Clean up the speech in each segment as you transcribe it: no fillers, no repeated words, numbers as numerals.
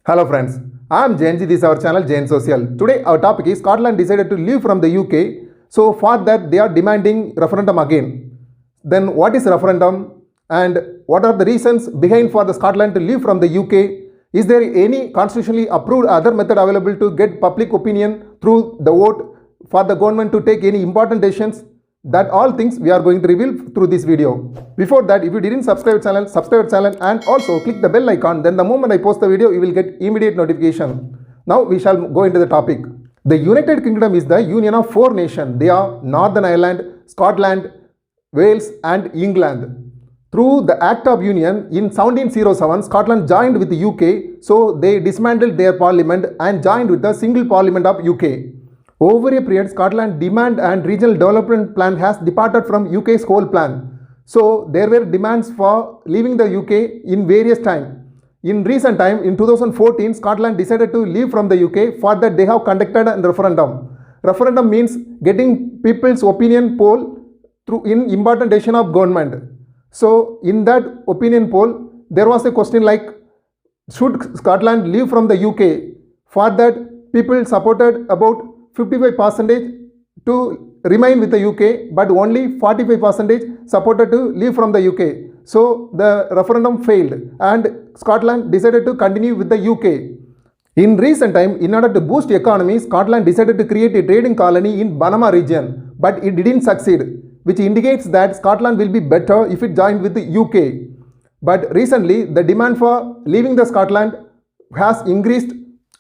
Hello friends, I am Jainji. This is our channel Jain Social. Today our topic is Scotland decided to leave from the UK. So for that they are demanding referendum again. Then what is referendum and what are the reasons behind for the Scotland to leave from the UK? Is there any constitutionally approved other method available to get public opinion through the vote for the government to take any important decisions? That all things we are going to reveal through this video. Before that, if you didn't subscribe channel and also click the bell icon. Then the moment I post the video, you will get immediate notification. Now we shall go into the topic. The United Kingdom is the union of four nations. They are Northern Ireland, Scotland, Wales and England. Through the Act of Union in 1707, Scotland joined with the UK. So they dismantled their parliament and joined with the single parliament of UK. Over a period, Scotland demand and regional development plan has departed from UK's whole plan. So there were demands for leaving the UK in various time. In recent time, in 2014, Scotland decided to leave from the UK. For that, they have conducted a referendum. Referendum means getting people's opinion poll through in important decision of government. So in that opinion poll, there was a question like, should Scotland leave from the UK? For that, people supported about 55% to remain with the UK, but only 45% supported to leave from the UK. So the referendum failed and Scotland decided to continue with the UK. In recent time, in order to boost economy, Scotland decided to create a trading colony in Banama region, but it didn't succeed, which indicates that Scotland will be better if it joined with the UK. But recently, the demand for leaving the Scotland has increased.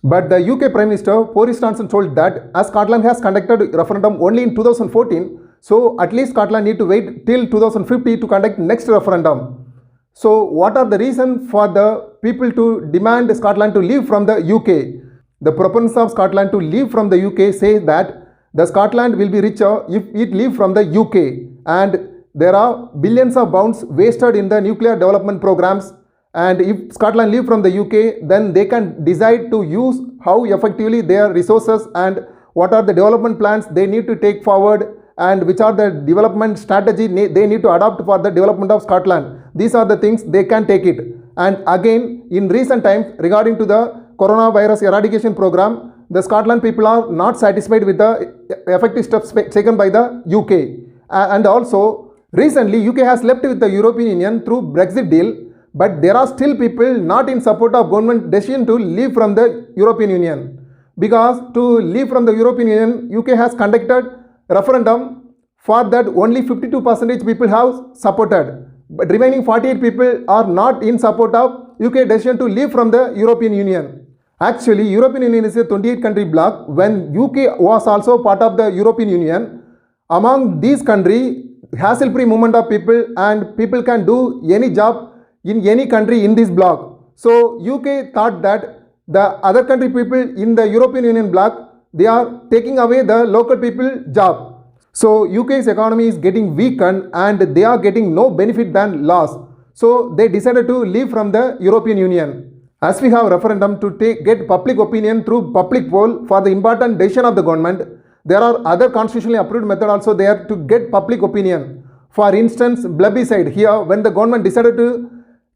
But the UK Prime Minister Boris Johnson told that as Scotland has conducted referendum only in 2014, so at least Scotland need to wait till 2050 to conduct next referendum. So what are the reasons for the people to demand Scotland to leave from the UK? The proponents of Scotland to leave from the UK say that the Scotland will be richer if it leave from the UK, and there are billions of pounds wasted in the nuclear development programs. And if Scotland leave from the UK, then they can decide to use how effectively their resources and what are the development plans they need to take forward and which are the development strategy they need to adopt for the development of Scotland. These are the things they can take it. And again, in recent times, regarding to the coronavirus eradication program, the Scotland people are not satisfied with the effective steps taken by the UK. And also, recently, UK has left with the European Union through Brexit deal. But there are still people not in support of government decision to leave from the European Union. Because to leave from the European Union, UK has conducted referendum. For that, only 52% people have supported. But remaining 48 people are not in support of UK decision to leave from the European Union. Actually, European Union is a 28-country bloc. When UK was also part of the European Union, among these countries, hassle-free movement of people and people can do any job in any country in this bloc. So UK thought that the other country people in the European Union bloc, they are taking away the local people job. So UK's economy is getting weakened and they are getting no benefit than loss. So they decided to leave from the European Union. As we have referendum to get public opinion through public poll for the important decision of the government, there are other constitutionally approved method also there to get public opinion. For instance, plebiscite. Here, when the government decided to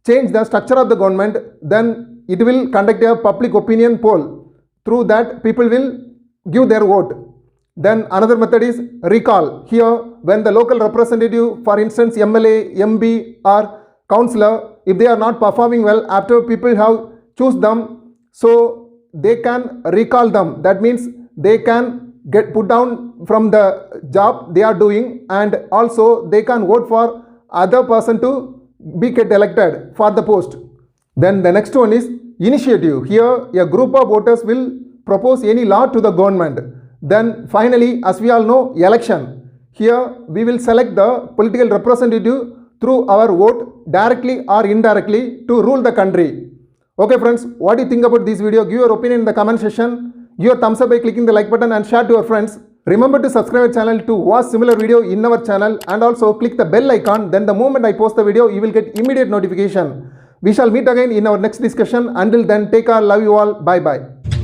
change the structure of the government, then it will conduct a public opinion poll. Through that, people will give their vote. Then another method is recall. Here, when the local representative, for instance MLA, MB or councillor, if they are not performing well after people have choose them, so they can recall them. That means they can get put down from the job they are doing, and also they can vote for other person to get elected for the post. Then the next one is initiative. Here a group of voters will propose any law to the government. Then finally, as we all know, election. Here we will select the political representative through our vote directly or indirectly to rule the country. Okay friends, what do you think about this video? Give your opinion in the comment section. Give your thumbs up by clicking the like button and share to your friends. Remember to subscribe our channel to watch similar video in our channel and also click the bell icon. Then the moment I post the video, you will get immediate notification. We shall meet again in our next discussion. Until then, take care. Love you all. Bye bye.